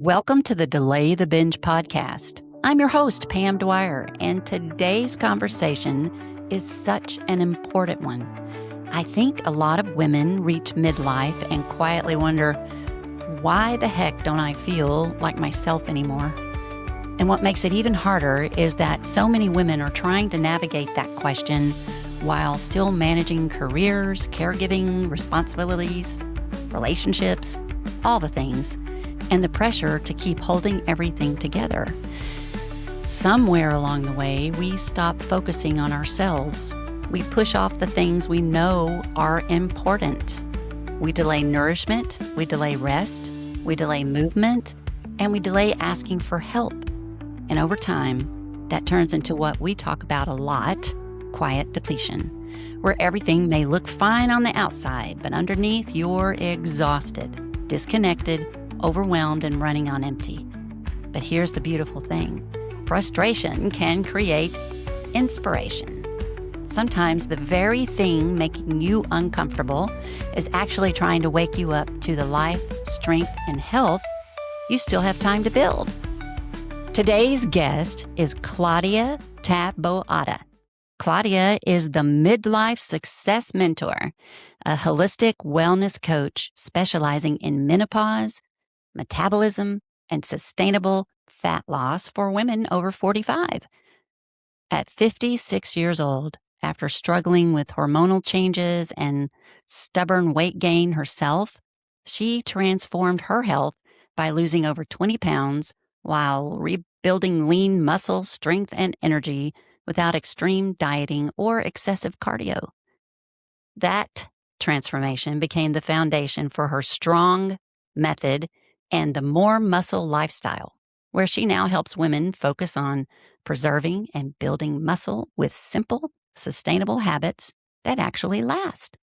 Welcome to the Delay the Binge Podcast. I'm your host, Pam Dwyer, and today's conversation is such an important one. I think a lot of women reach midlife and quietly wonder, why the heck don't I feel like myself anymore? And what makes it even harder is that so many women are trying to navigate that question while still managing careers, caregiving, responsibilities, relationships, all the things, and the pressure to keep holding everything together. Somewhere along the way, we stop focusing on ourselves. We push off the things we know are important. We delay nourishment, we delay rest, we delay movement, and we delay asking for help. And over time, that turns into what we talk about a lot, quiet depletion, where everything may look fine on the outside, but underneath you're exhausted, disconnected, overwhelmed, and running on empty. But here's the beautiful thing. Frustration can create inspiration. Sometimes the very thing making you uncomfortable is actually trying to wake you up to the life, strength, and health you still have time to build. Today's guest is Claudia Taboada. Claudia is the Midlife Success Mentor, a holistic wellness coach specializing in menopause, metabolism, and sustainable fat loss for women over 45. At 56 years old, after struggling with hormonal changes and stubborn weight gain herself, she transformed her health by losing over 20 pounds while rebuilding lean muscle, strength, and energy without extreme dieting or excessive cardio. That transformation became the foundation for her strong method and the More Muscle lifestyle, where she now helps women focus on preserving and building muscle with simple, sustainable habits that actually last.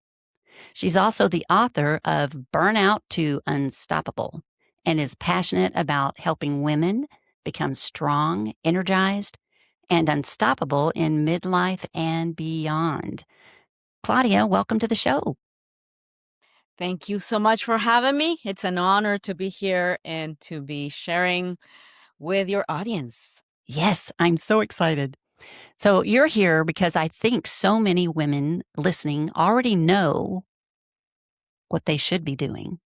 She's also the author of Burnout to Unstoppable and is passionate about helping women become strong, energized, and unstoppable in midlife and beyond. Claudia, welcome to the show. Thank you so much for having me. It's an honor to be here and to be sharing with your audience. Yes, I'm so excited. So you're here because I think so many women listening already know what they should be doing.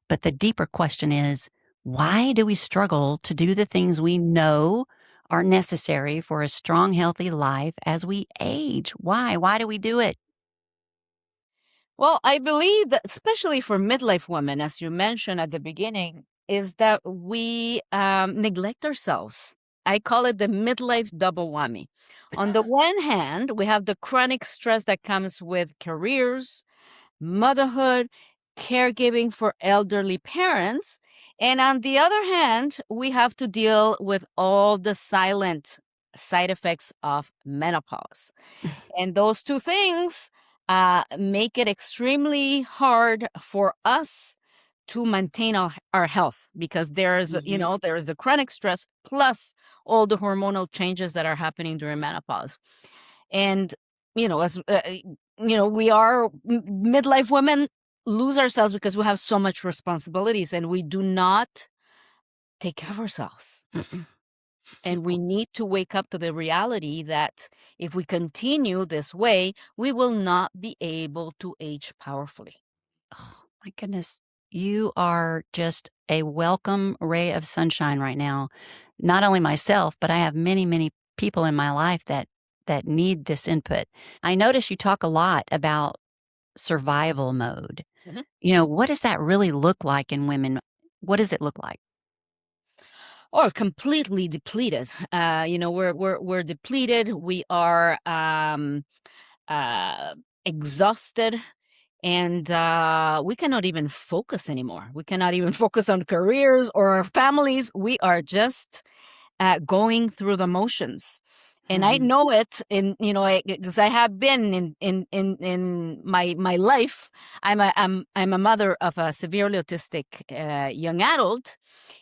But the deeper question is, why do we struggle to do the things we know are necessary for a strong, healthy life as we age? Why? Why do we do it? Well, I believe that, especially for midlife women, as you mentioned at the beginning, is that we neglect ourselves. I call it the midlife double whammy. On the one hand, we have the chronic stress that comes with careers, motherhood, caregiving for elderly parents. And on the other hand, we have to deal with all the silent side effects of menopause. And those two things make it extremely hard for us to maintain our health, because there's, there's the chronic stress plus all the hormonal changes that are happening during menopause. And, as we are midlife women lose ourselves because we have so much responsibilities and we do not take care of ourselves. Mm-mm. And we need to wake up to the reality that if we continue this way, we will not be able to age powerfully. Oh, my goodness. You are just a welcome ray of sunshine right now. Not only myself, but I have many, many people in my life that need this input. I notice you talk a lot about survival mode. Mhm. What does that really look like in women? What does it look like? Or completely depleted. We're depleted. We are exhausted, and we cannot even focus anymore. We cannot even focus on careers or our families. We are just going through the motions. And I Mhm. know it because I have been in my life. I'm a mother of a severely autistic young adult,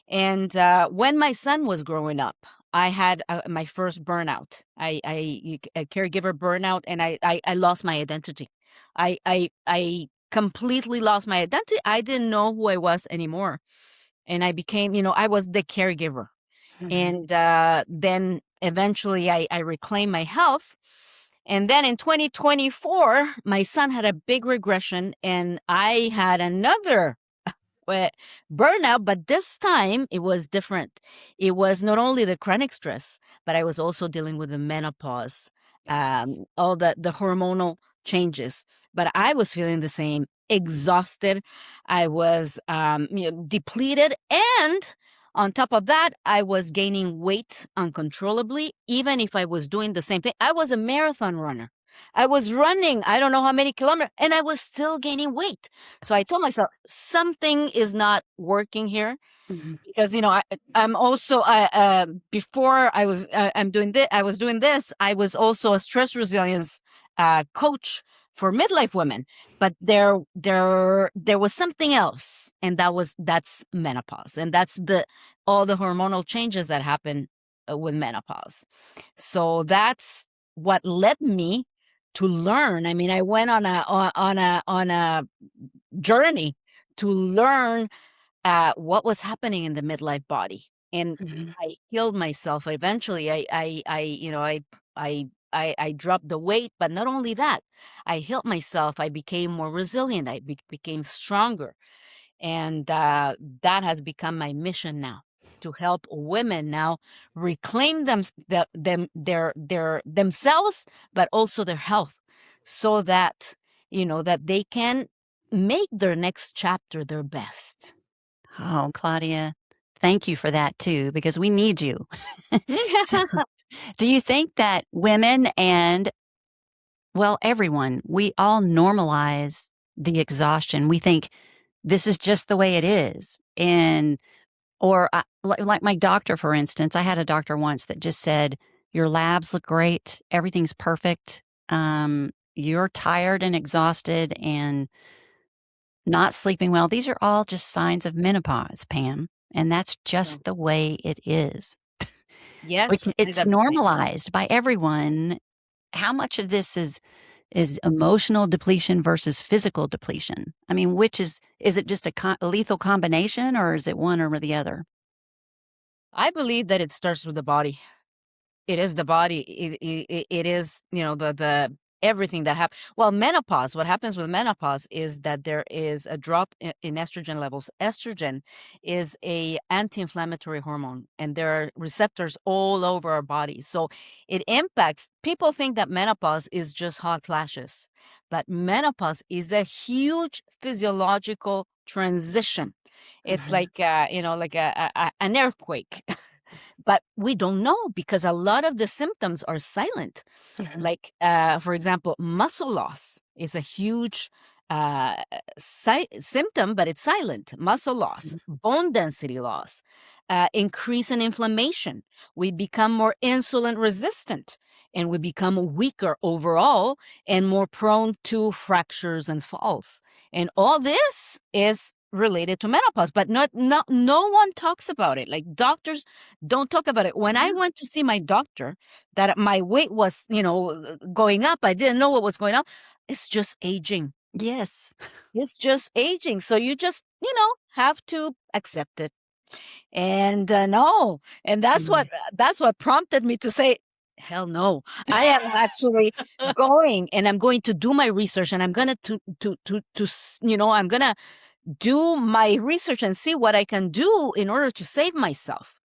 and when my son was growing up, I had my first burnout. A caregiver burnout, and I lost my identity. I completely lost my identity. I didn't know who I was anymore. and I became, I was the caregiver. Mhm. And then eventually I reclaimed my health. And then in 2024, my son had a big regression, and I had another uh, burnout, but this time it was different. It was not only the chronic stress, but I was also dealing with the menopause, all the hormonal changes. But I was feeling the same, exhausted. I was depleted, and on top of that, I was gaining weight uncontrollably, even if I was doing the same thing. I was a marathon runner. I was running, I don't know how many kilometers, and I was still gaining weight. So I told myself something is not working here, Mhm. because I'm also before I was doing this. I was also a stress resilience coach for midlife women, but there was something else, and that's menopause, and that's the all the hormonal changes that happen with menopause. So that's what led me to learn. I mean, I went on a journey to learn what was happening in the midlife body, and Mhm. I healed myself. Eventually, I dropped the weight, but not only that, I healed myself. I became more resilient. I became stronger, and that has become my mission now, to help women now reclaim their themselves, but also their health, so that that they can make their next chapter their best. Oh, Claudia, thank you for that too, because we need you. So, do you think that women and, well, everyone, we all normalize the exhaustion? We think this is just the way it is. And, or like my doctor, for instance, I had a doctor once that just said, your labs look great, everything's perfect. You're tired and exhausted and not sleeping well. These are all just signs of menopause, Pam. And that's So, just the way it is. yes, I It's got the same. normalized by everyone. How much of this is emotional depletion versus physical depletion? I mean, which is it just a lethal combination, or is it one or the other? I believe that it starts with the body. It is the body. It is, the everything that happens. Well, menopause, what happens with menopause is that there is a drop in estrogen levels. Estrogen is a anti-inflammatory hormone, and there are receptors all over our body. So it impacts, people think that menopause is just hot flashes, but menopause is a huge physiological transition. It's Mhm, like, like an earthquake. But we don't know, because a lot of the symptoms are silent. mhm, Like, for example, muscle loss is a huge symptom, but it's silent. Muscle loss, mhm, bone density loss, increase in inflammation. We become more insulin resistant, and we become weaker overall and more prone to fractures and falls. And all this is related to menopause, but no one talks about it. Like, doctors don't talk about it. When I yeah. went to see my doctor, that my weight was, going up, I didn't know what was going on. It's just aging. Yes. It's just aging. So you just, have to accept it. And no, and Mhm. that's what prompted me to say, hell no. I am actually going, and I'm going to do my research, and I'm gonna I'm gonna do my research and see what I can do in order to save myself,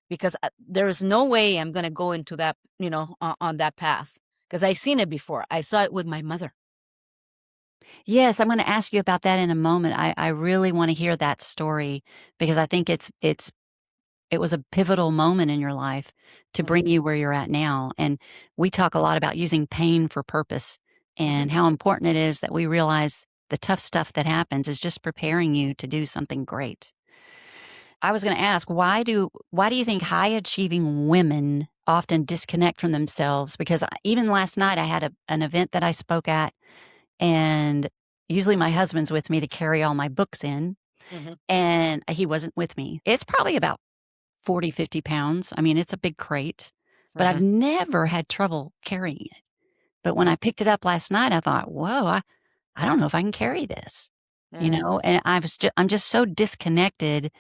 because there is no way I'm going to go into that, on that path, because I've seen it before. I saw it with my mother. Yes, I'm gonna ask you about that in a moment. I really wanna hear that story because I think it was a pivotal moment in your life to Mhm. bring you where you're at now, and we talk a lot about using pain for purpose Mhm. and how important it is that we realize the tough stuff that happens is just preparing you to do something great. I was gonna ask, why do you think high achieving women often disconnect from themselves? Because even last night, I had an event that I spoke at, and usually my husband's with me to carry all my books in, Mhm. and he wasn't with me. It's probably about 40, 50 pounds. I mean, it's a big crate, but I've Uh-huh. never had trouble carrying it. But when I Mhm. picked it up last night, I thought, whoa, I don't know if I can carry this, Mhm. and I'm just so disconnected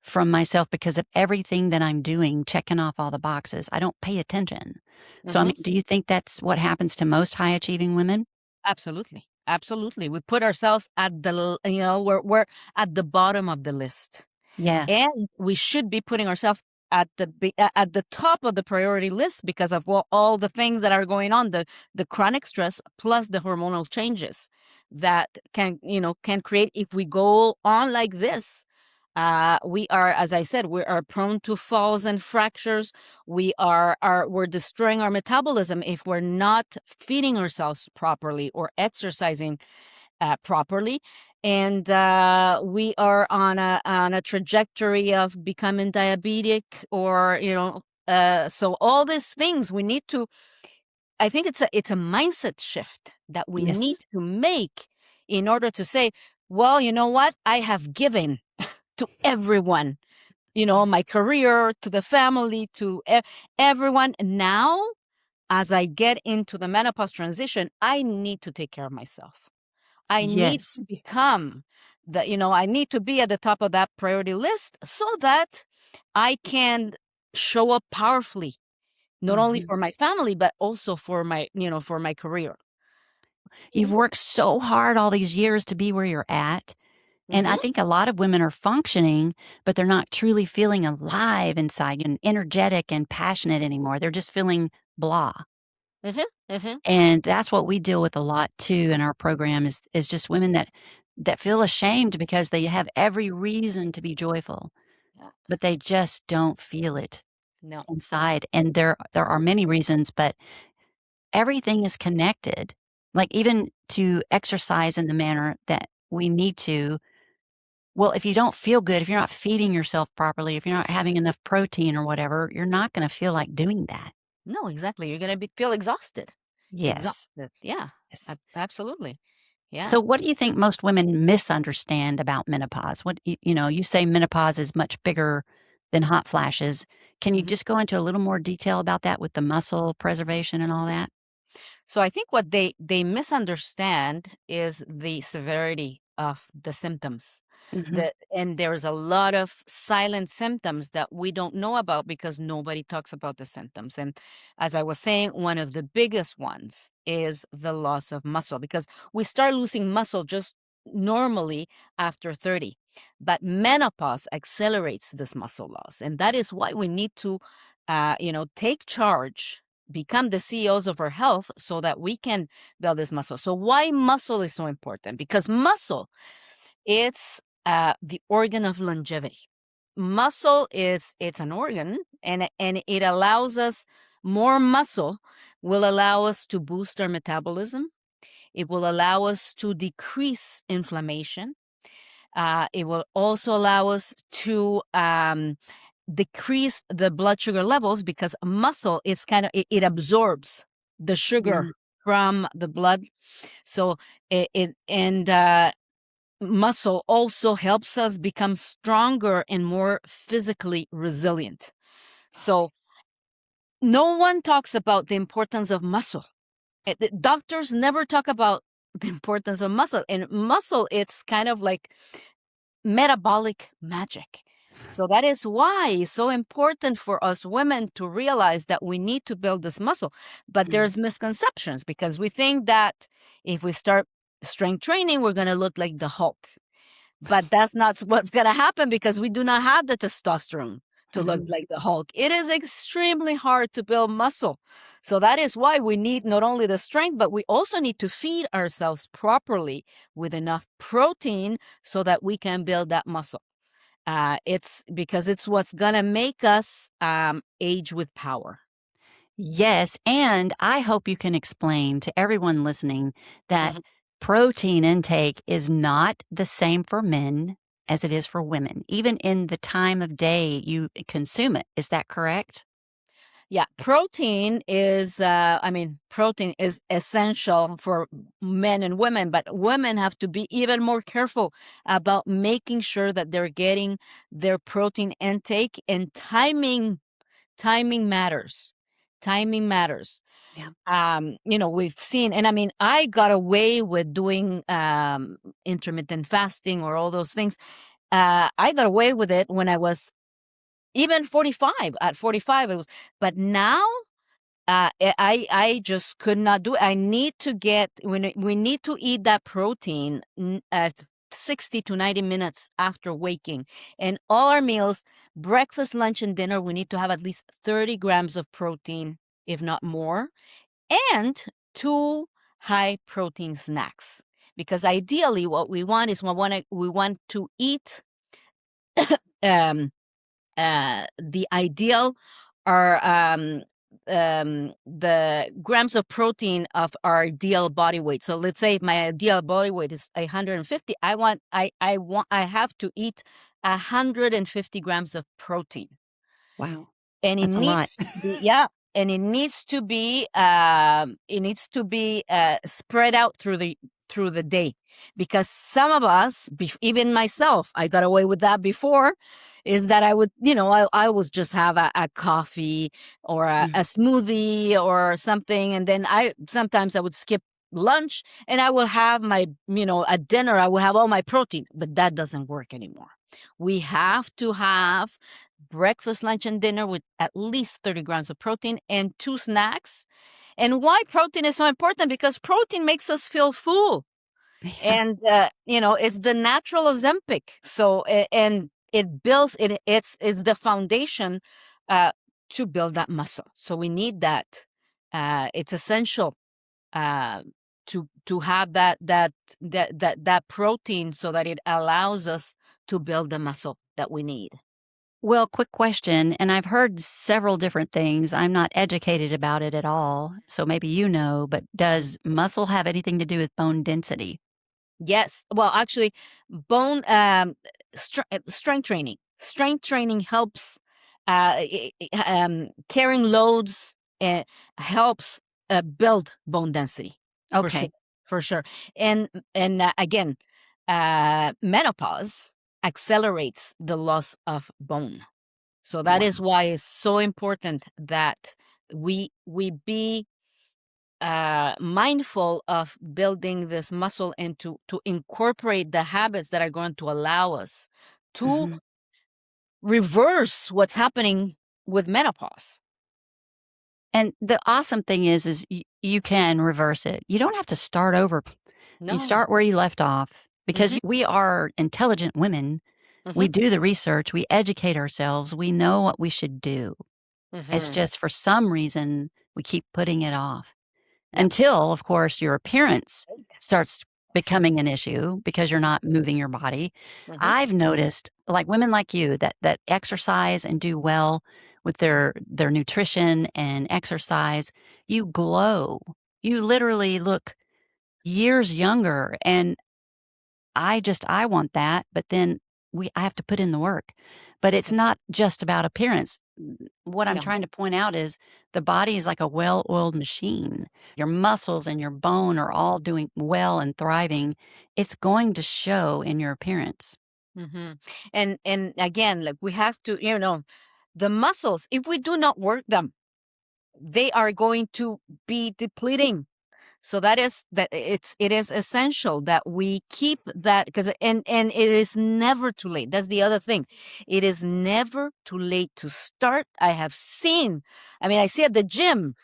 from myself because of everything that I'm doing, checking off all the boxes. I don't pay attention. So, I Hmm. mean, do you think that's what happens to most high achieving women? Absolutely. Absolutely. We put ourselves at we're at the bottom of the list. Yeah. And we should be putting ourselves at the top of the priority list because of all the things that are going on, the chronic stress plus the hormonal changes that can create, if we go on like this. We are, as I said, we are prone to falls and fractures. We're destroying our metabolism if we're not feeding ourselves properly or exercising properly, and we are on a trajectory of becoming diabetic, or so all these things we need to. I think it's a mindset shift that we need Yes. to make in order to say, well, you know what, I have given to everyone, my career, to the family, to everyone. Now, as I get into the menopause transition, I need to take care of myself. I need Yes. to become I need to be at the top of that priority list so that I can show up powerfully, not only Mhm. for my family, but also for my career. You've worked so hard all these years to be where you're at. And I Mm-hmm. think a lot of women are functioning, but they're not truly feeling alive inside and energetic and passionate anymore. They're just feeling blah. Mm-hmm. Mm-hmm. And that's what we deal with a lot too in our program is just women that feel ashamed because they have every reason to be joyful, Yeah. but they just don't feel it No. inside. And there are many reasons, but everything is connected. Like even to exercise in the manner that we need to. Well, if you don't feel good, if you're not feeding yourself properly, if you're not having enough protein or whatever, you're not going to feel like doing that. No, exactly. You're gonna feel exhausted. Yes. Exhausted. Yeah. Yes. Absolutely. Yeah. So what do you think most women misunderstand about menopause? What you say menopause is much bigger than hot flashes. Can you Mm-hmm. just go into a little more detail about that with the muscle preservation and all that? So I think what they misunderstand is the severity of the symptoms. Mhm. And there's a lot of silent symptoms that we don't know about because nobody talks about the symptoms. And as I was saying, one of the biggest ones is the loss of muscle, because we start losing muscle just normally after 30. But menopause accelerates this muscle loss. And that is why we need to take charge, become the CEOs of our health so that we can build this muscle. So why muscle is so important? Because muscle, it's the organ of longevity. Muscle it's an organ, and it allows us, more muscle will allow us to boost our metabolism. It will allow us to decrease inflammation. It will also allow us to decrease the blood sugar levels, because muscle is it absorbs the sugar Mhm. from the blood. So muscle also helps us become stronger and more physically resilient. So no one talks about the importance of muscle. The doctors never talk about the importance of muscle, and muscle, it's kind of like metabolic magic. So that is why it's so important for us women to realize that we need to build this muscle. But Mhm. there's misconceptions, because we think that if we start strength training, we're going to look like the Hulk. But that's not what's going to happen, because we do not have the testosterone to look Mhm. like the Hulk. It is extremely hard to build muscle. So that is why we need not only the strength, but we also need to feed ourselves properly with enough protein so that we can build that muscle. It's because it's what's going to make us age with power. Yes, and I hope you can explain to everyone listening that Mhm. protein intake is not the same for men as it is for women, even in the time of day you consume it. Is that correct? Yeah, protein is essential for men and women, but women have to be even more careful about making sure that they're getting their protein intake, and timing matters. Timing matters. Yeah. We've seen, and I got away with doing intermittent fasting or all those things I got away with it when I was even 45. At 45, it was, but now I just could not do it. I need to get, we need to eat that protein at 60 to 90 minutes after waking. And all our meals, breakfast, lunch, and dinner, we need to have at least 30 grams of protein, if not more, and 2 high protein snacks. Because ideally what we want is we want to eat um, the ideal are the grams of protein of our ideal body weight. So let's say my ideal body weight is 150. I have to eat 150 grams of protein. Wow. And it That's a lot. needs to be, and it needs to be spread out through the day, because some of us, even myself, I got away with that before, is that I would, I would just have a coffee or a smoothie or something, and then sometimes I would skip lunch and I will have my, at dinner I will have all my protein, but that doesn't work anymore. We have to have breakfast, lunch, and dinner with at least 30 grams of protein and 2 snacks. And why protein is so important? Because protein makes us feel full. Yeah. And, it's the natural Ozempic. So, and it builds, it's the foundation to build that muscle. So we need that. It's essential to have that protein so that it allows us to build the muscle that we need. Well, quick question, and I've heard several different things. I'm not educated about it at all, so maybe you know, but does muscle have anything to do with bone density? Yes. Well, actually, bone strength training. Strength training helps carrying loads helps build bone density. Okay. For sure. And again, menopause accelerates the loss of bone. So that Wow. is why it's so important that we be mindful of building this muscle and to incorporate the habits that are going to allow us to Mhm. reverse what's happening with menopause. And the awesome thing is you can reverse it. You don't have to start over. You No. start where you left off because Mhm. we are intelligent women. We Mhm. do the research, we educate ourselves, we know what we should do. It's Mhm. just for some reason we keep putting it off Yeah. until, of course, your appearance starts becoming an issue because you're not moving your body. Mhm. I've noticed, like women like you that exercise and do well with their nutrition and exercise, you glow. You literally look years younger, and I want that, but then I have to put in the work. But it's not just about appearance. What I'm Yeah. trying to point out is the body is like a well-oiled machine. Your muscles and your bone are all doing well and thriving. It's going to show in your appearance. Mhm. And again, like we have to, the muscles, if we do not work them, they are going to be depleting. So it is essential that we keep that, because and it is never too late. That's the other thing. It is never too late to start. I see at the gym,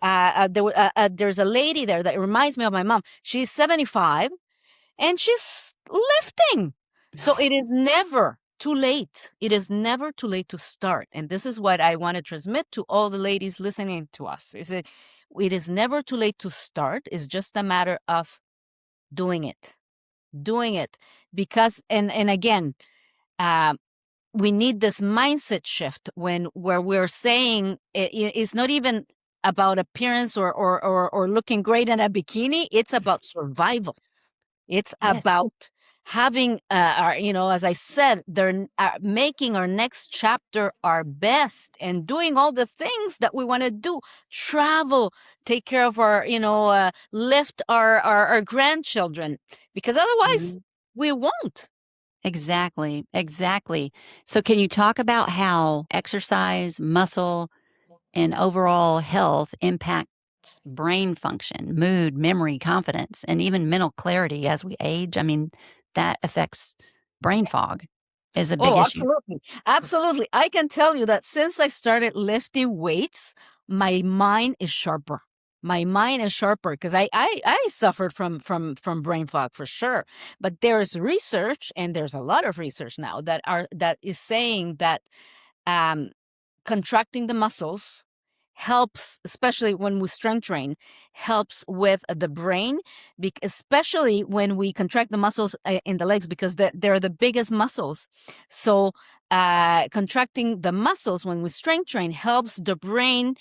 there's a lady there that reminds me of my mom. She's 75 and she's lifting. So it is never too late. It is never too late to start. And this is what I want to transmit to all the ladies listening to us. It is never too late to start. It's just a matter of doing it. Doing it. Because and again, uh, we need this mindset shift where we're saying it's not even about appearance or looking great in a bikini. It's about survival. It's Yes. about having as I said, they're making our next chapter our best and doing all the things that we want to do, travel, take care of our, lift our grandchildren, because otherwise Mhm. we won't. Exactly. Exactly. So can you talk about how exercise, muscle, and overall health impacts brain function, mood, memory, confidence, and even mental clarity as we age? I mean, that affects brain fog. is a big Oh, issue. absolutely. Absolutely. I can tell you that since I started lifting weights, my mind is sharper. My mind is sharper because I suffered from brain fog for sure. But there's research, and there's a lot of research now that is saying that um, contracting the muscles helps, especially when we strength train, helps with the brain, especially when we contract the muscles in the legs, because they're the biggest muscles. So contracting the muscles when we strength train helps the brain,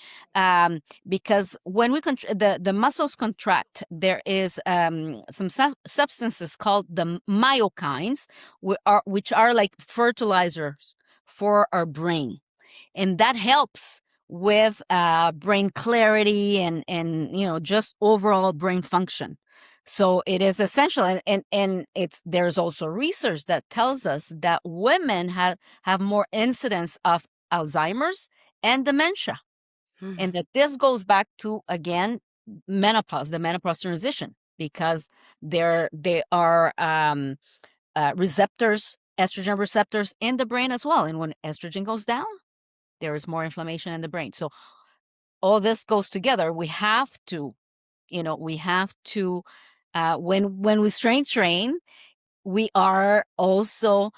because when we the muscles contract, there is some substances called the myokines, which are like fertilizers for our brain, and that helps with brain clarity and just overall brain function. So it is essential, and there's also research that tells us that women have more incidence of Alzheimer's and dementia, and that this goes back to, again, menopause, the menopause transition, because they are receptors, estrogen receptors in the brain as well, and when estrogen goes down, there is more inflammation in the brain. So all this goes together. We have to, when we strength train, we are also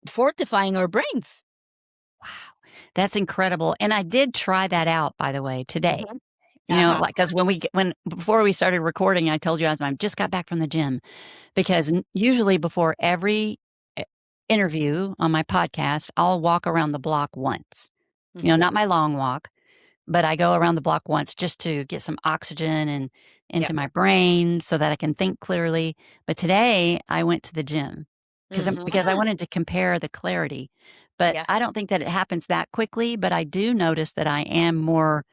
fortifying our brains. Wow. That's incredible. And I did try that out, by the way, today. Mhm. Like, because before we started recording, I told you I just got back from the gym, because usually before every interview on my podcast, I'll walk around the block once. Mhm. Not my long walk, but I go around the block once just to get some oxygen and Yeah. into my brain so that I can think clearly. But today I went to the gym because I wanted to compare the clarity. But Yeah. I don't think that it happens that quickly, but I do notice that I am more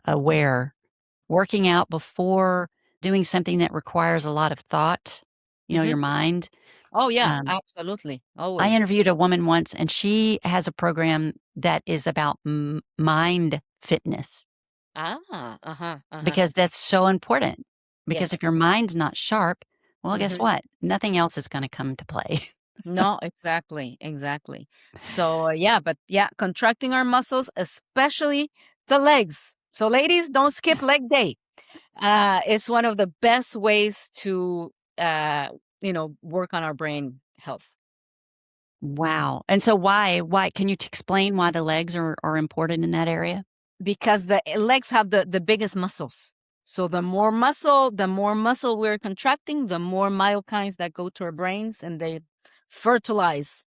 aware working out before doing something that requires a lot of thought, your mind. Oh, yeah, Um, absolutely. I Always. interviewed a woman once, and she has a program that is about mind fitness, Uh-huh. because that's so important. Because Yes. if your mind's not sharp, well, guess Mhm. what? Nothing else is going to come to play. No, exactly. So but yeah, contracting our muscles, especially the legs. So ladies, don't skip leg day. It's one of the best ways to work on our brain health, Wow. And so why can you explain why the legs are important in that area? because the legs have the biggest muscles. So the more muscle we're contracting, the more myokines that go to our brains, and they fertilize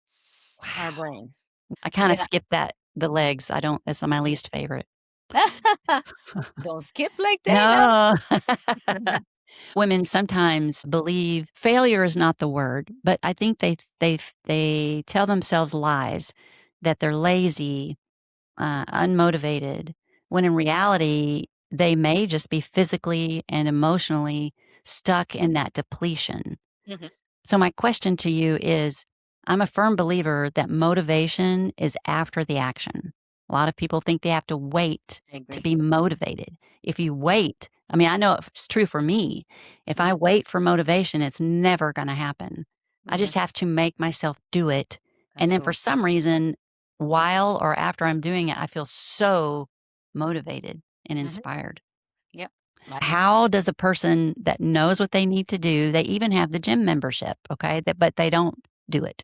our Wow. brain. I kind of Yeah. skipped the legs. I don't, that's my least favorite. Don't skip leg day now. No. Women sometimes believe failure is not the word, but I think they tell themselves lies that they're lazy, unmotivated, when in reality they may just be physically and emotionally stuck in that depletion. Mhm. So my question to you is, I'm a firm believer that motivation is after the action. A lot of people think they have to wait I to agree. be motivated. If you wait, I mean, I know it's true for me. If I wait for motivation, it's never going to happen. I Mhm. just have to make myself do it. And then for Absolutely. some reason, while or after I'm doing it, I feel so motivated and Mhm. inspired. Yep. How does a person that knows what they need to do, they even have the gym membership, okay, but they don't do it.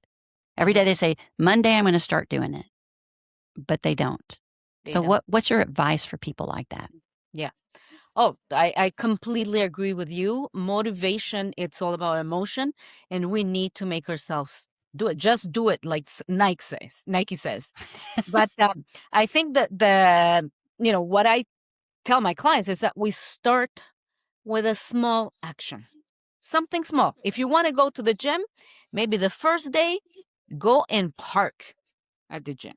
Every Mhm. day they say, Monday, I'm going to start doing it, but they don't. They So don't. what's your advice for people like that? Yeah. Oh, I completely agree with you. Motivation, it's all about emotion, and we need to make ourselves do it. Just do it, like Nike says. But I think that what I tell my clients is that we start with a small action, something small. If you want to go to the gym, maybe the first day, go and park at the gym.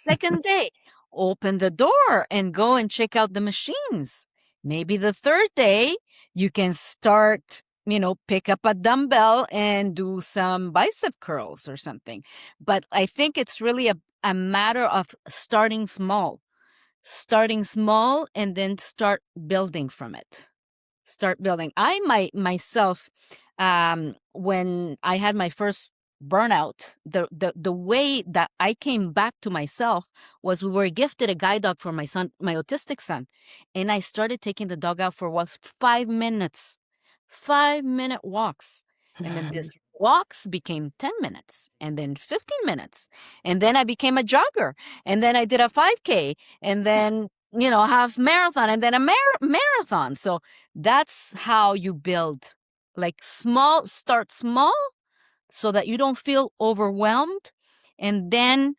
Second day, open the door and go and check out the machines. Maybe the third day, you can start, pick up a dumbbell and do some bicep curls or something. But I think it's really a matter of starting small and then start building from it. Start building. I myself, when I had my first burnout, the way that I came back to myself was we were gifted a guide dog for my son, my autistic son. And I started taking the dog out for walks, 5 minutes, 5 minute walks. And then this walks became 10 minutes and then 15 minutes. And then I became a jogger. And then I did a 5K and then, half marathon and then a marathon. So that's how you build, like start small so that you don't feel overwhelmed, and then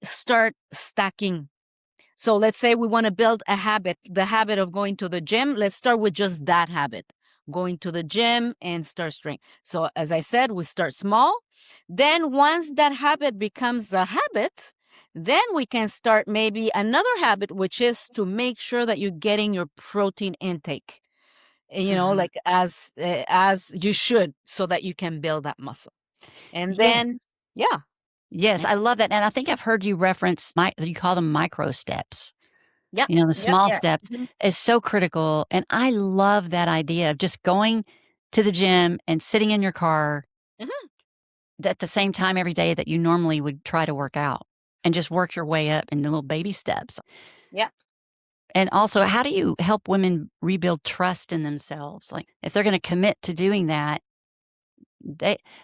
start stacking. So let's say we want to build a habit, the habit of going to the gym. Let's start with just that habit, going to the gym and start strength. So as I said, we start small. Then once that habit becomes a habit, then we can start maybe another habit, which is to make sure that you're getting your protein intake, like as you should, so that you can build that muscle. And then, yeah. Yes, I love that. And I think I've heard you reference, you call them micro steps. Yeah. The small steps is so critical. And I love that idea of just going to the gym and sitting in your car at the same time every day that you normally would try to work out, and just work your way up in the little baby steps. Yeah. And also, how do you help women rebuild trust in themselves? Like, if they're going to commit to doing that,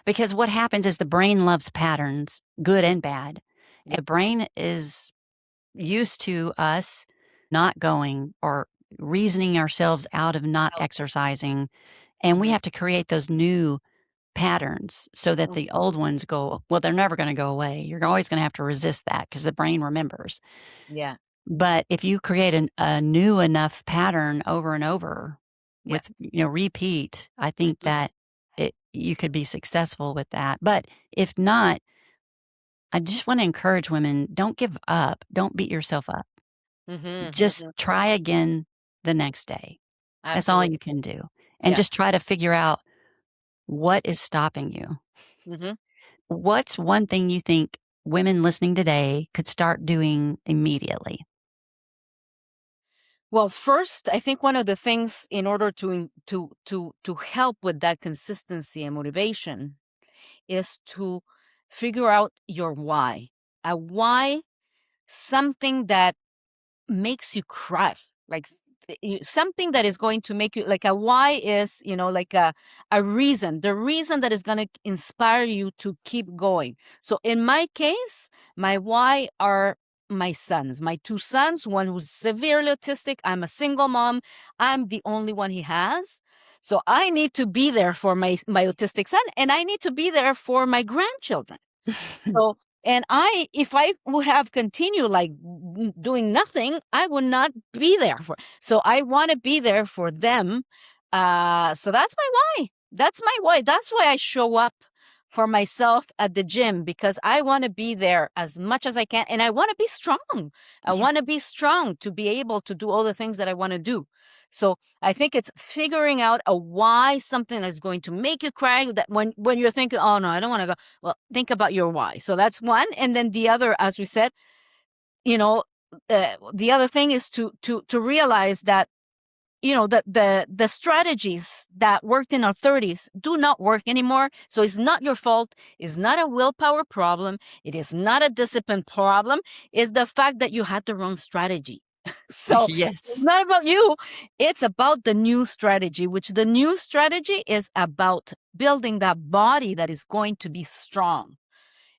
because what happens is the brain loves patterns, good and bad. The brain is used to us not going or reasoning ourselves out of not exercising. And we have to create those new patterns so that the old ones go, well, they're never going to go away. You're always going to have to resist that because the brain remembers. Yeah. But if you create a new enough pattern over and over with, repeat, I think that you could be successful with that. But if not, I just want to encourage women, don't give up. Don't beat yourself up. Just try again the next day. Absolutely. That's all you can do. And just try to figure out what is stopping you. What's one thing you think women listening today could start doing immediately? Well, first, I think one of the things in order to help with that consistency and motivation is to figure out your why. A why, something that makes you cry, like something that is going to make you, like a why is, like a reason, the reason that is going to inspire you to keep going. So in my case, my why are my sons, my two sons, one who's severely autistic. I'm a single mom. I'm the only one he has. So I need to be there for my autistic son, and I need to be there for my grandchildren. So, and if I would have continued like doing nothing, I would not be there for. So I want to be there for them. So that's my why. That's my why. That's why I show up for myself at the gym, because I want to be there as much as I can. And I want to be strong. I want to be strong to be able to do all the things that I want to do. So I think it's figuring out a why, something that's going to make you cry, that when you're thinking, oh no, I don't want to go. Well, think about your why. So that's one. And then the other, as we said, the other thing is to realize that, the strategies that worked in our 30s do not work anymore. So it's not your fault. It's not a willpower problem. It is not a discipline problem. It's the fact that you had the wrong strategy. So it's not about you. It's about the new strategy, which the new strategy is about building that body that is going to be strong.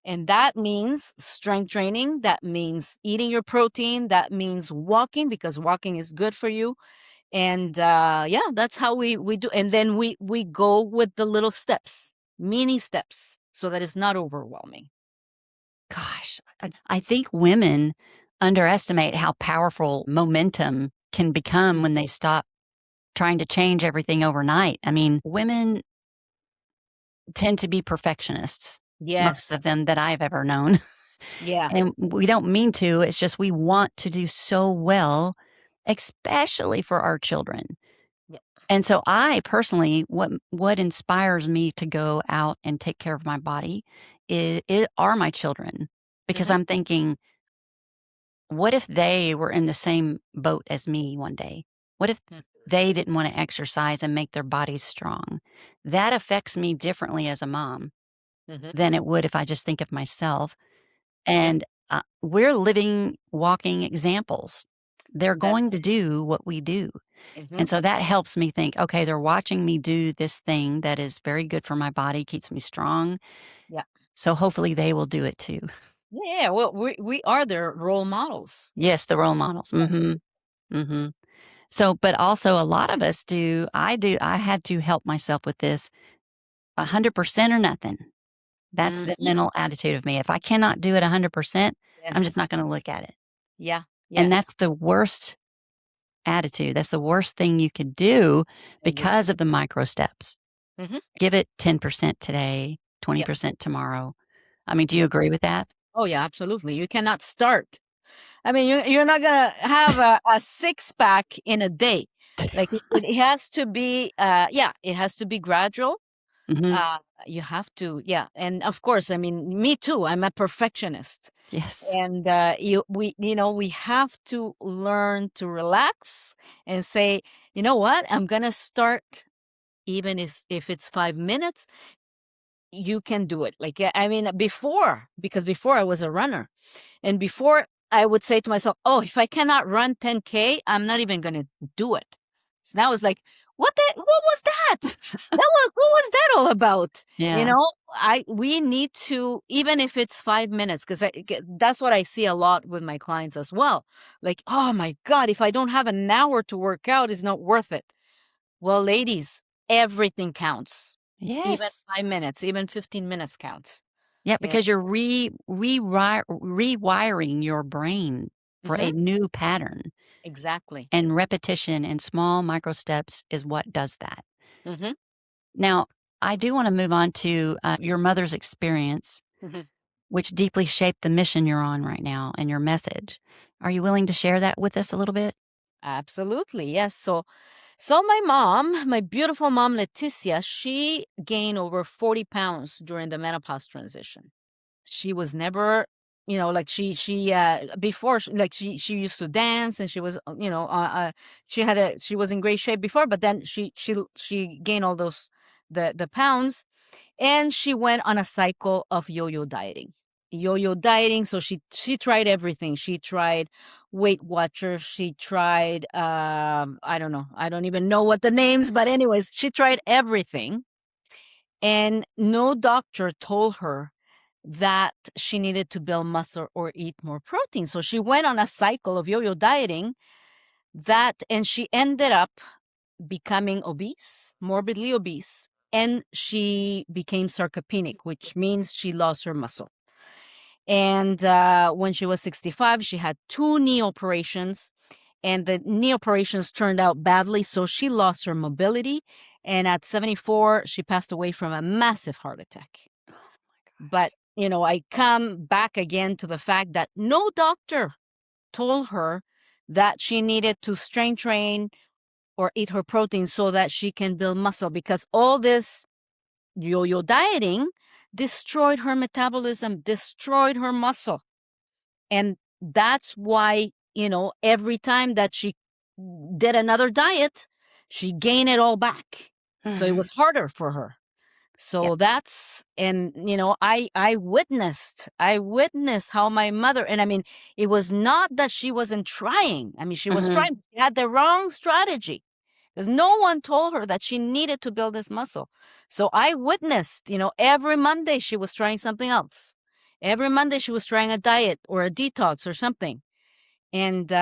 And that means strength training. That means eating your protein. That means walking, because walking is good for you. And that's how we do. And then we go with the little steps, mini steps, so that it's not overwhelming. Gosh, I think women underestimate how powerful momentum can become when they stop trying to change everything overnight. I mean, women tend to be perfectionists. Most of them that I've ever known. And we don't mean to. It's just we want to do so well, especially for our children. And so I personally, what inspires me to go out and take care of my body are my children. Because I'm thinking, what if they were in the same boat as me one day? What if they didn't want to exercise and make their bodies strong? That affects me differently as a mom. Mhm. than it would if I just think of myself. Yeah. And we're living, walking examples. They're going That's to do what we do. mhm. And so that helps me think, okay, they're watching me do this thing that is very good for my body, keeps me strong. Yeah. So hopefully they will do it too. Yeah, well, we are their role models. Yes, the role models. Mhm. Mhm. So, but also a lot of us do. I had to help myself with this 100% or nothing. That's the Mhm. mental attitude of me. If I cannot do it 100%, I'm just Yes. not going to look at it. Yeah. Yeah. And that's the worst attitude. That's the worst thing you could do I agree. because of the micro steps. Mhm. Give it 10% today, Yep. 20% tomorrow. I mean, do you Yep. agree with that? Oh, yeah, absolutely. You cannot start. I mean, you're not gonna have a six pack in a day. Like it has to be, yeah, it has to be gradual. Mhm. Uh, you have to, yeah, and of course, I mean, me too. I'm a perfectionist, Yes. and we have to learn to relax and say, you know what, I'm gonna start, even if it's 5 minutes. You can do it. Like I mean, because before I was a runner. And before I would say to myself, "Oh, if I cannot run 10K, I'm not even gonna do it." So now it's like, what was that? What was that all about? You Yeah. know, we need to, even if it's 5 minutes, because that's what I see a lot with my clients as well. Like, oh my God, if I don't have an hour to work out, it's not worth it. Well, ladies, everything counts. Even Yes. 5 minutes, even 15 minutes counts. Yeah, Yeah. because you're rewiring your brain for Hmm. a new pattern, Exactly. and repetition and small micro steps is what does that. Hmm. Now, I do want to move on to your mother's experience, Hmm. which deeply shaped the mission you're on right now and your message. Are you willing to share that with us a little bit? Absolutely. Yes. So my mom, my beautiful mom, Leticia, she gained over 40 pounds during the menopause transition. She was never, like before, like she used to dance, and she was, she was in great shape before, but then she gained all those, the pounds. And she went on a cycle of yo-yo dieting. Yo-yo dieting. So she tried everything. She tried Weight Watchers. She tried, I don't know. I don't even know what the names, but anyways, she tried everything. And no doctor told her that she needed to build muscle or eat more protein. So she went on a cycle of yo-yo dieting, and she ended up becoming obese, morbidly obese, and she became sarcopenic, which means she lost her muscle. And when she was 65, she had two knee operations, and the knee operations turned out badly, so she lost her mobility. And at 74, she passed away from a massive heart attack. Oh my But, gosh. I come back again to the fact that no doctor told her that she needed to strength train or eat her protein so that she can build muscle, because all this yo-yo dieting destroyed her metabolism, destroyed her muscle. And that's why, every time that she did another diet, she gained it all back. So it Mhm. was harder for her. Yeah. So that's, and I witnessed how my mother, and I mean, it was not that she wasn't trying. I mean, she was Mhm. trying. She had the wrong strategy, because no one told her that she needed to build this muscle. So I witnessed, every Monday she was trying something else. Every Monday she was trying a diet or a detox or something. And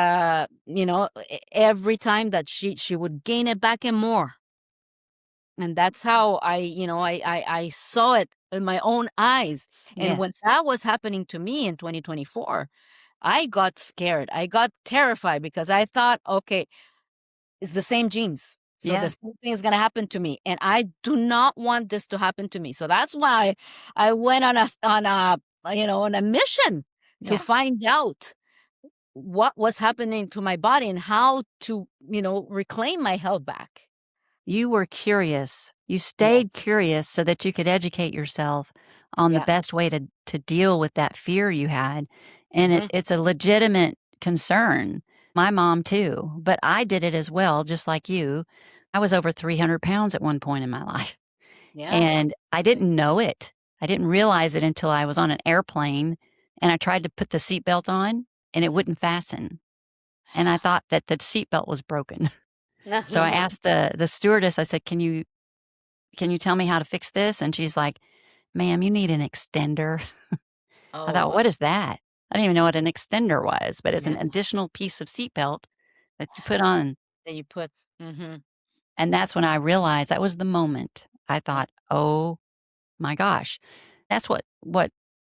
every time that she would gain it back and more. And that's how I saw it in my own eyes. And when Yes. that was happening to me in 2024, I got scared. I got terrified, because I thought, okay, it's the same genes. So the Yeah. same thing is going to happen to me. And I do not want this to happen to me. So that's why I went on a mission to Yeah. find out what was happening to my body and how to, reclaim my health back. You were curious. You stayed Yes. curious so that you could educate yourself on the Yeah. best way to deal with that fear you had, and Hmm. it's a legitimate concern. My mom too, but I did it as well, just like you. I was over 300 pounds at one point in my life, Yeah. and I didn't know it. I didn't realize it until I was on an airplane and I tried to put the seatbelt on and it wouldn't fasten. And I thought that the seatbelt was broken. So I asked the stewardess, I said, can you tell me how to fix this? And she's like, ma'am, you need an extender. I Oh, thought, wow. what is that? I didn't even know what an extender was, but it's an Yeah. additional piece of seatbelt that you put on. That you put. Mm-hmm. And that's when I realized that was the moment. I thought, oh my gosh. That's what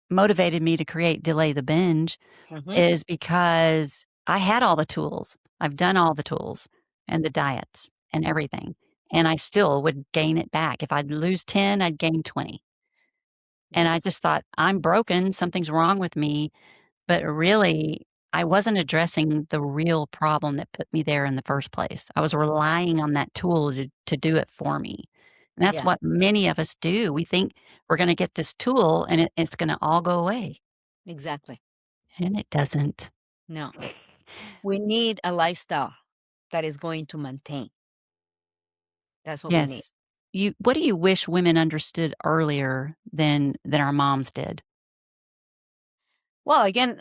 motivated me to create Delay the Binge Mm-hmm. is because I had all the tools. I've done all the tools and the diets and everything, and I still would gain it back. If I'd lose 10, I'd gain 20. And Yeah. I just thought, "I'm broken, something's wrong with me," but really, I wasn't addressing the real problem that put me there in the first place. I was relying on that tool to do it for me. And that's Yeah. what many of us do. We think we're gonna get this tool and it's gonna all go away, Exactly. and it doesn't. No. We need a lifestyle that is going to maintain. That's what we need. Yes. What do you wish women understood earlier than our moms did? Well, again,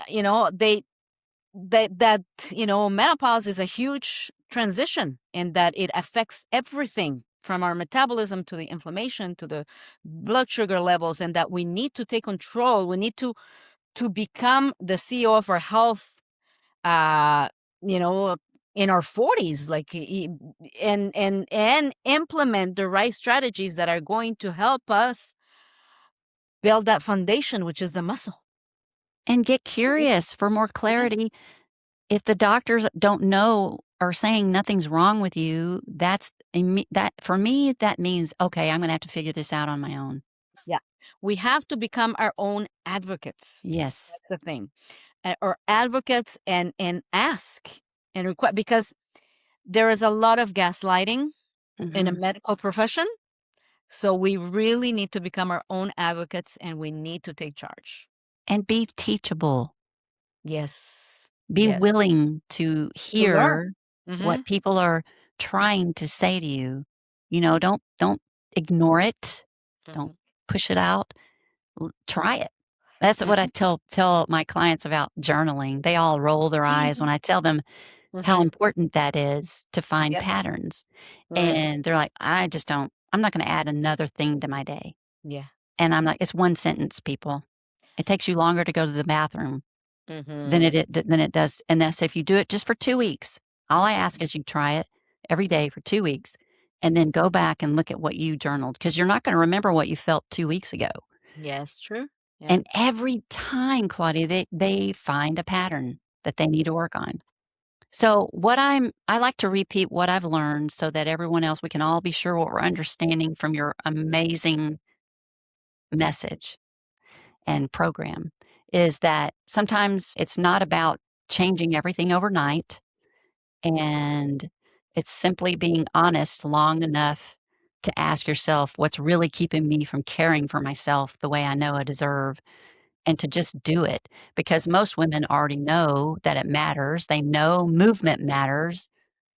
menopause is a huge transition in that it affects everything from our metabolism to the inflammation to the blood sugar levels, and that we need to take control. We need to become the CEO of our health, uh, you know, in our 40s, and implement the right strategies that are going to help us build that foundation, which is the muscle. And get curious for more Yeah. clarity. If the doctors don't know or saying nothing's wrong with you, that for me, that means, okay, I'm gonna have to figure this out on my own. Yeah. We have to become our own advocates. Yes. That's the thing. Or advocates, and ask and request, because there is a lot of gaslighting in a Mhm. medical profession. So we really need to become our own advocates, and we need to take charge. And be teachable. Yes. Be Yes. willing to To learn. hear Mm-hmm. what people are trying to say to you. Don't ignore it. Mm-hmm. Don't push it out. Try it. That's what I Mm-hmm. tell my clients about journaling. They all roll their eyes when I tell them how Mm-hmm. important that is to find Yep. patterns. Right. And they're like, I'm not going to add another thing to my day. Yeah. And I'm like, it's one sentence, people. It takes you longer to go to the bathroom Mm-hmm. than it does. And then I said, if you do it just for 2 weeks, all I ask is you try it every day for 2 weeks and then go back and look at what you journaled because you're not going to remember what you felt 2 weeks ago. Yes, true. Yeah. And every time, Claudia, they find a pattern that they need to work on. So I like to repeat what I've learned so that everyone else, we can all be sure what we're understanding from your amazing message and program is that sometimes it's not about changing everything overnight. And it's simply being honest long enough to ask yourself what's really keeping me from caring for myself the way I know I deserve and to just do it because most women already know that it matters. They know movement matters,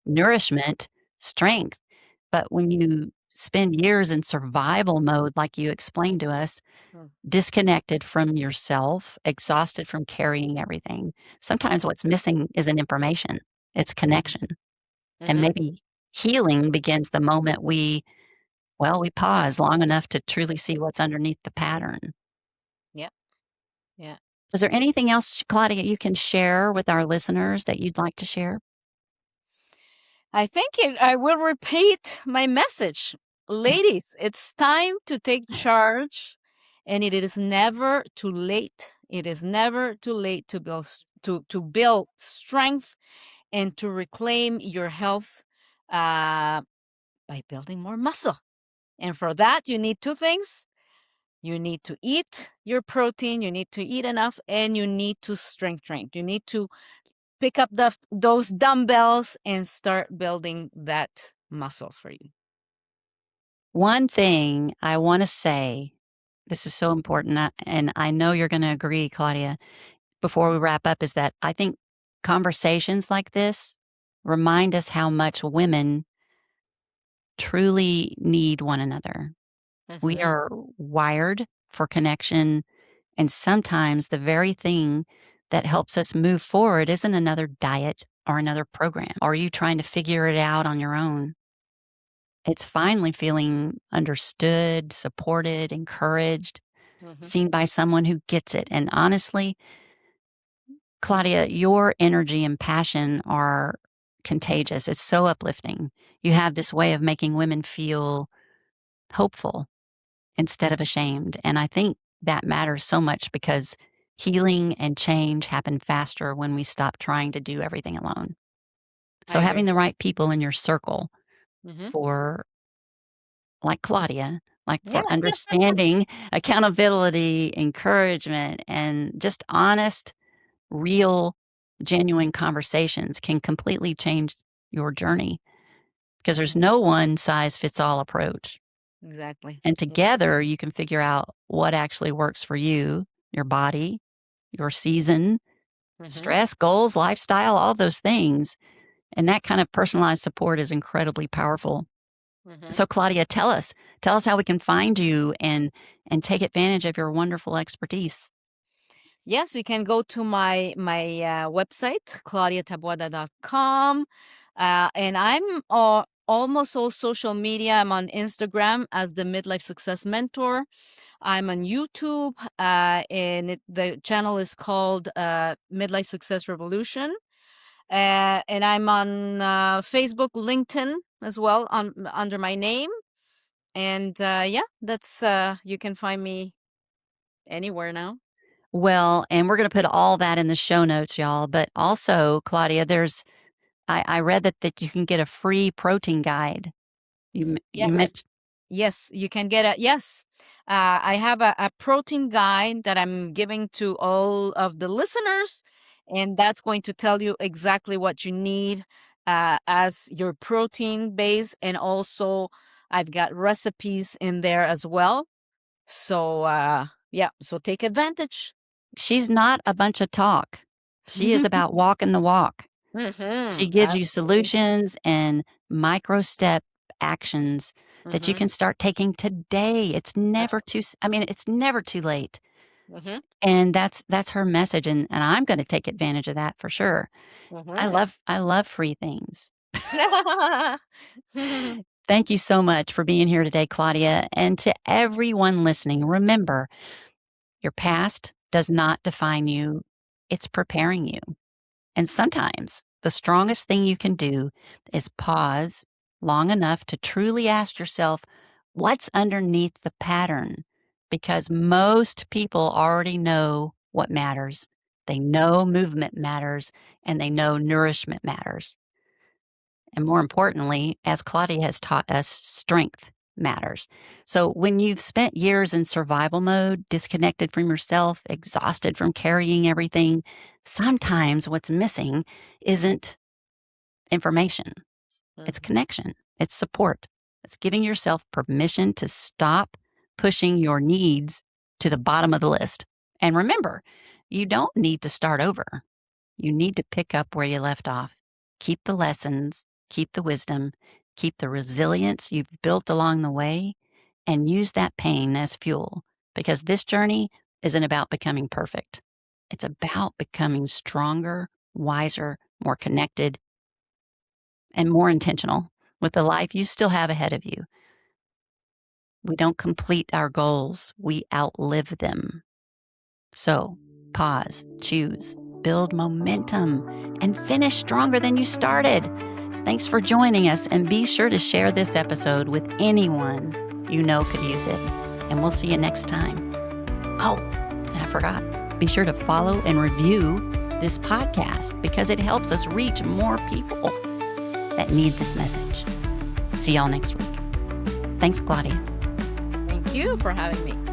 nourishment, strength. But when you spend years in survival mode, like you explained to us, Mm. disconnected from yourself, exhausted from carrying everything, sometimes what's missing isn't information, it's connection. And Mm-hmm. maybe healing begins the moment we pause long enough to truly see what's underneath the pattern. Yep. Yeah. Is there anything else, Claudia, you can share with our listeners that you'd like to share? I will repeat my message. Ladies, it's time to take charge, and it is never too late. It is never too late to build strength and to reclaim your health, by building more muscle. And for that, you need two things. You need to eat your protein, you need to eat enough, and you need to strength train. You need to pick up those dumbbells and start building that muscle for you. One thing I want to say, this is so important, and I know you're going to agree, Claudia, before we wrap up, is that I think conversations like this remind us how much women truly need one another. We Mm-hmm. are wired for connection. And sometimes the very thing that helps us move forward isn't another diet or another program, or you trying to figure it out on your own. It's finally feeling understood, supported, encouraged, Mm-hmm. seen by someone who gets it. And honestly, Claudia, your energy and passion are contagious. It's so uplifting. You have this way of making women feel hopeful instead of ashamed. And I think that matters so much because healing and change happen faster when we stop trying to do everything alone. I So agree. having the right people in your circle Mm-hmm. for, like Claudia, like Yeah. for understanding, accountability, encouragement, and just honest, real, genuine conversations can completely change your journey because there's Mhm. no one size fits all approach. Exactly. And Yeah. together you can figure out what actually works for you, your body, your season, Mm-hmm. stress, goals, lifestyle, all those things. And that kind of personalized support is incredibly powerful. Mm-hmm. So Claudia, tell us how we can find you and take advantage of your wonderful expertise. Yes, you can go to my website, claudiataboada.com. And I'm almost all social media. I'm on Instagram as the Midlife Success Mentor. I'm on YouTube, and the channel is called Midlife Success Revolution. And I'm on Facebook, LinkedIn as well under my name. And yeah, that's you can find me anywhere now. Well, and we're going to put all that in the show notes, y'all. But also, Claudia, I read that you can get a free protein guide. You Yes. mentioned Yes, you can get a yes. I have a protein guide that I'm giving to all of the listeners, and that's going to tell you exactly what you need as your protein base. And also, I've got recipes in there as well. So, yeah, so take advantage. she's not a bunch of talk. She is about walking the walk. She gives you Absolutely. solutions and micro step actions that you Mm-hmm. can start taking today. It's never too I mean, it's never too late. Mm-hmm. And that's her message and I'm going to take advantage of that for sure. Mm-hmm. I love free things. Thank you so much for being here today, Claudia. And to everyone listening, remember, your past does not define you. It's preparing you. And sometimes the strongest thing you can do is pause long enough to truly ask yourself, what's underneath the pattern? Because most people already know what matters. They know movement matters and they know nourishment matters. And more importantly, as Claudia has taught us, strength matters. So when you've spent years in survival mode, disconnected from yourself, exhausted from carrying everything, sometimes what's missing isn't information, it's Mhm. connection, it's support. It's giving yourself permission to stop pushing your needs to the bottom of the list. And remember, you don't need to start over. You need to pick up where you left off. Keep the lessons, keep the wisdom, keep the resilience you've built along the way, and use that pain as fuel because this journey isn't about becoming perfect. It's about becoming stronger, wiser, more connected, and more intentional with the life you still have ahead of you. We don't complete our goals, we outlive them. So pause, choose, build momentum, and finish stronger than you started. Thanks for joining us, and be sure to share this episode with anyone you know could use it. And we'll see you next time. Oh, and I forgot. Be sure to follow and review this podcast because it helps us reach more people that need this message. See y'all next week. Thanks, Claudia. Thank you for having me.